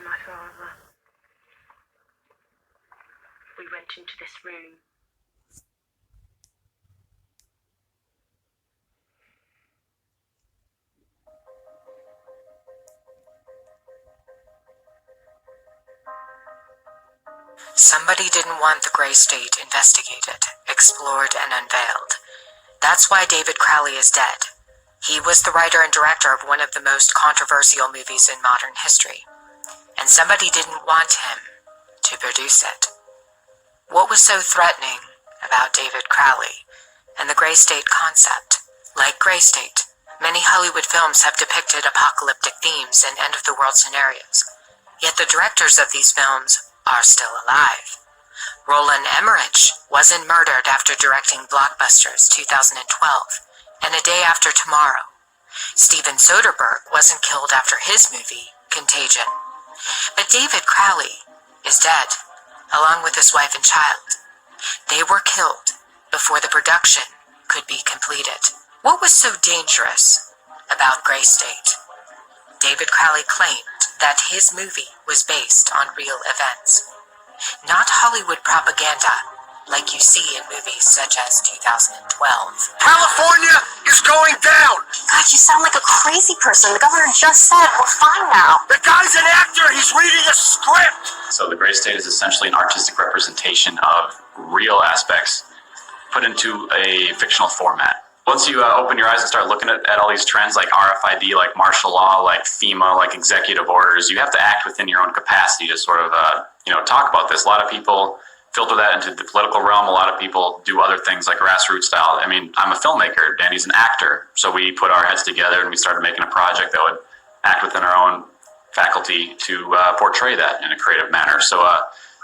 my father. We went into this room. Somebody didn't want the gray state investigated, explored, and unveiled. That's why David Crowley is dead. He was the writer and director of one of the most controversial movies in modern history, and somebody didn't want him to produce it. What was so threatening about David Crowley and the gray state concept? Like Gray State, many Hollywood films have depicted apocalyptic themes and end-of-the-world scenarios, yet the directors of these films are still alive. Roland Emmerich wasn't murdered after directing blockbusters 2012 and A Day After Tomorrow. Steven Soderbergh wasn't killed after his movie, Contagion. But David Crowley is dead, along with his wife and child. They were killed before the production could be completed. What was so dangerous about Gray State? David Crowley claimed that his movie was based on real events, not Hollywood propaganda like you see in movies such as 2012. California is going down! God, you sound like a crazy person. The governor just said we're fine now. The guy's an actor! He's reading a script! So the Gray State is essentially an artistic representation of real aspects put into a fictional format. Once you open your eyes and start looking at all these trends like RFID, like martial law, like FEMA, like executive orders, you have to act within your own capacity to sort of, talk about this. A lot of people filter that into the political realm. A lot of people do other things like grassroots style. I mean, I'm a filmmaker, Danny's an actor. So we put our heads together and we started making a project that would act within our own faculty to portray that in a creative manner. So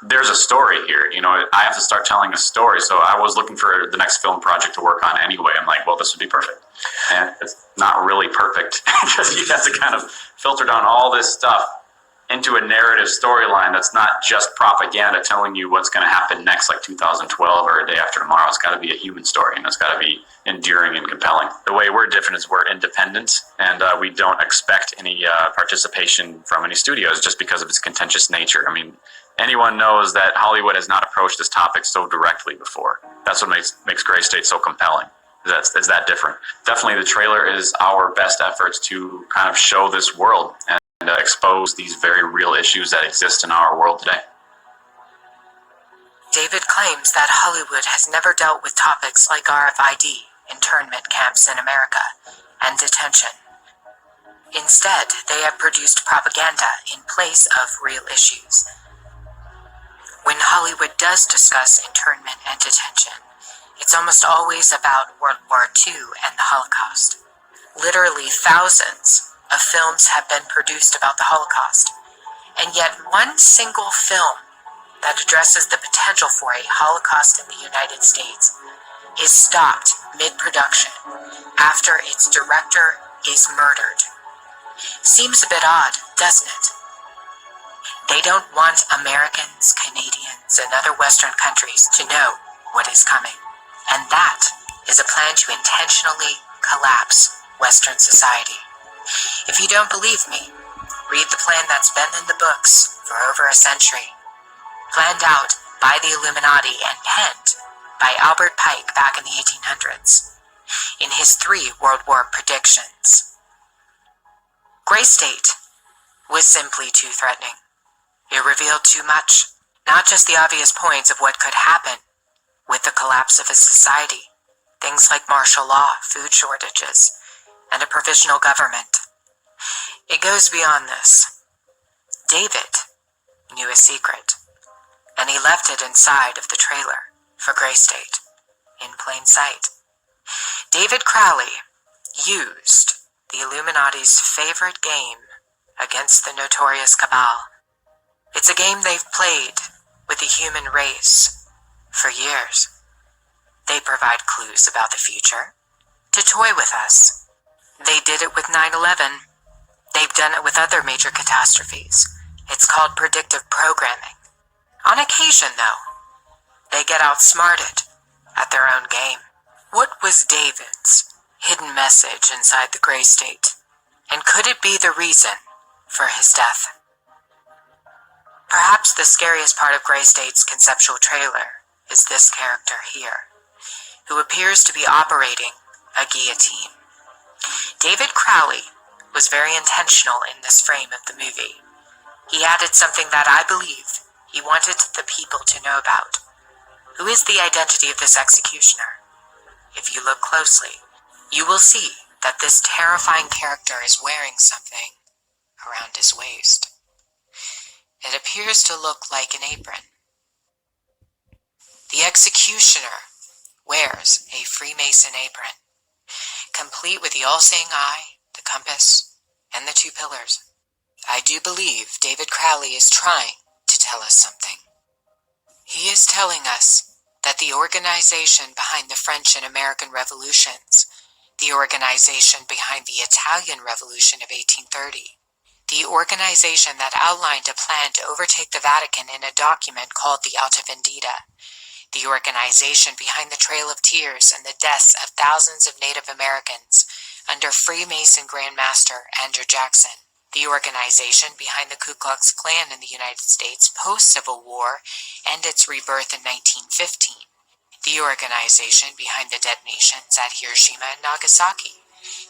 there's a story here. I have to start telling a story. So I was looking for the next film project to work on anyway. I'm like, well, this would be perfect. And it's not really perfect because you have to kind of filter down all this stuff into a narrative storyline that's not just propaganda telling you what's going to happen next, like 2012 or A Day After Tomorrow. It's got to be a human story, and it's got to be endearing and compelling. The way we're different is we're independent, and we don't expect any participation from any studios just because of its contentious nature. I mean, anyone knows that Hollywood has not approached this topic so directly before. That's what makes Gray State so compelling. Is that different? Definitely the trailer is our best efforts to kind of show this world and expose these very real issues that exist in our world today. David claims that Hollywood has never dealt with topics like RFID, internment camps in America, and detention. Instead, they have produced propaganda in place of real issues. When Hollywood does discuss internment and detention, it's almost always about World War II and the Holocaust. Literally thousands of films have been produced about the Holocaust, and yet one single film that addresses the potential for a Holocaust in the United States is stopped mid-production after its director is murdered. Seems a bit odd, doesn't it? They don't want Americans, Canadians, and other Western countries to know what is coming, and that is a plan to intentionally collapse Western society. If you don't believe me, read the plan that's been in the books for over a century, planned out by the Illuminati and penned by Albert Pike back in the 1800s in his 3 World War predictions. Gray State was simply too threatening. It revealed too much, not just the obvious points of what could happen with the collapse of a society, things like martial law, food shortages, and a provisional government. It goes beyond this. David knew a secret, and he left it inside of the trailer for Gray State, in plain sight. David Crowley used the Illuminati's favorite game against the notorious cabal. It's a game they've played with the human race for years. They provide clues about the future to toy with us. They did it with 9/11. They've done it with other major catastrophes. It's called predictive programming. On occasion, though, they get outsmarted at their own game. What was David's hidden message inside the Gray State? And could it be the reason for his death? Perhaps the scariest part of Gray State's conceptual trailer is this character here, who appears to be operating a guillotine. David Crowley was very intentional in this frame of the movie. He added something that I believe he wanted the people to know about. Who is the identity of this executioner? If you look closely, you will see that this terrifying character is wearing something around his waist. It appears to look like an apron. The executioner wears a Freemason apron, complete with the all-seeing eye, the compass, and the two pillars. I do believe David Crowley is trying to tell us something. He is telling us that the organization behind the French and American revolutions, the organization behind the Italian Revolution of 1830, the organization that outlined a plan to overtake the Vatican in a document called the Alta Vendita, the organization behind the Trail of Tears and the deaths of thousands of Native Americans under Freemason Grand Master Andrew Jackson, the organization behind the Ku Klux Klan in the United States post-Civil War and its rebirth in 1915, the organization behind the detonations at Hiroshima and Nagasaki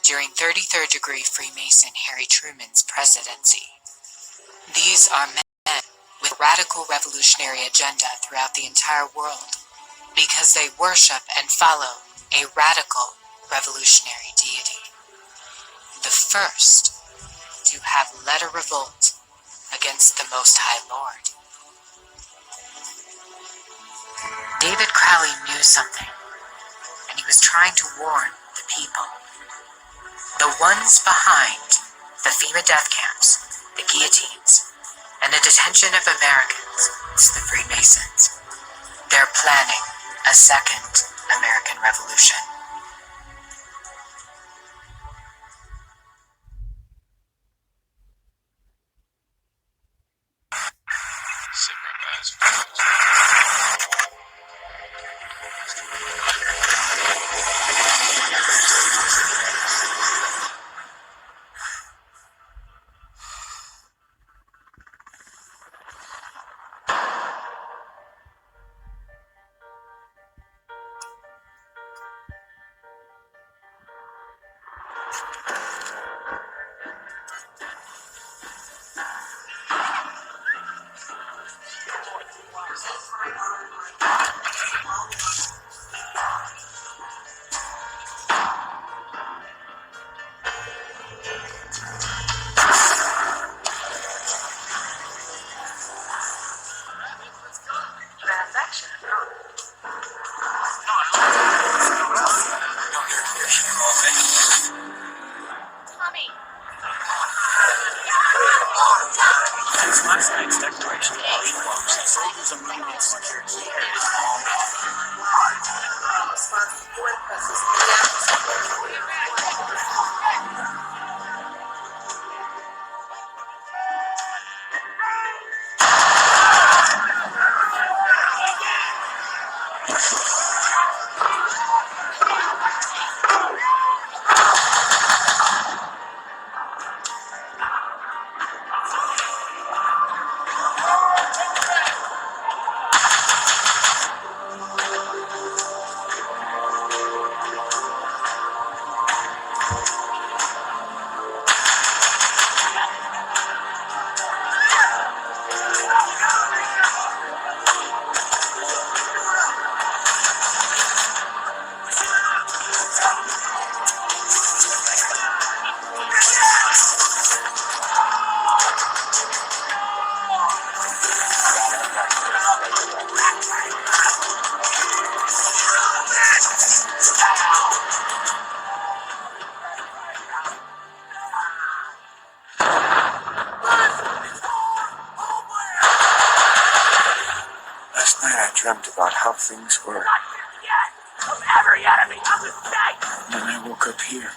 during 33rd degree Freemason Harry Truman's presidency. These are men with a radical revolutionary agenda throughout the entire world because they worship and follow a radical revolutionary deity. The first to have led a revolt against the Most High Lord. David Crowley knew something, and he was trying to warn the people. The ones behind the FEMA death camps, the guillotines, and the detention of Americans, it's the Freemasons. They're planning a second American Revolution. Last night's declaration of martial law was a moment security. I dreamt about how things were. And then I woke up here.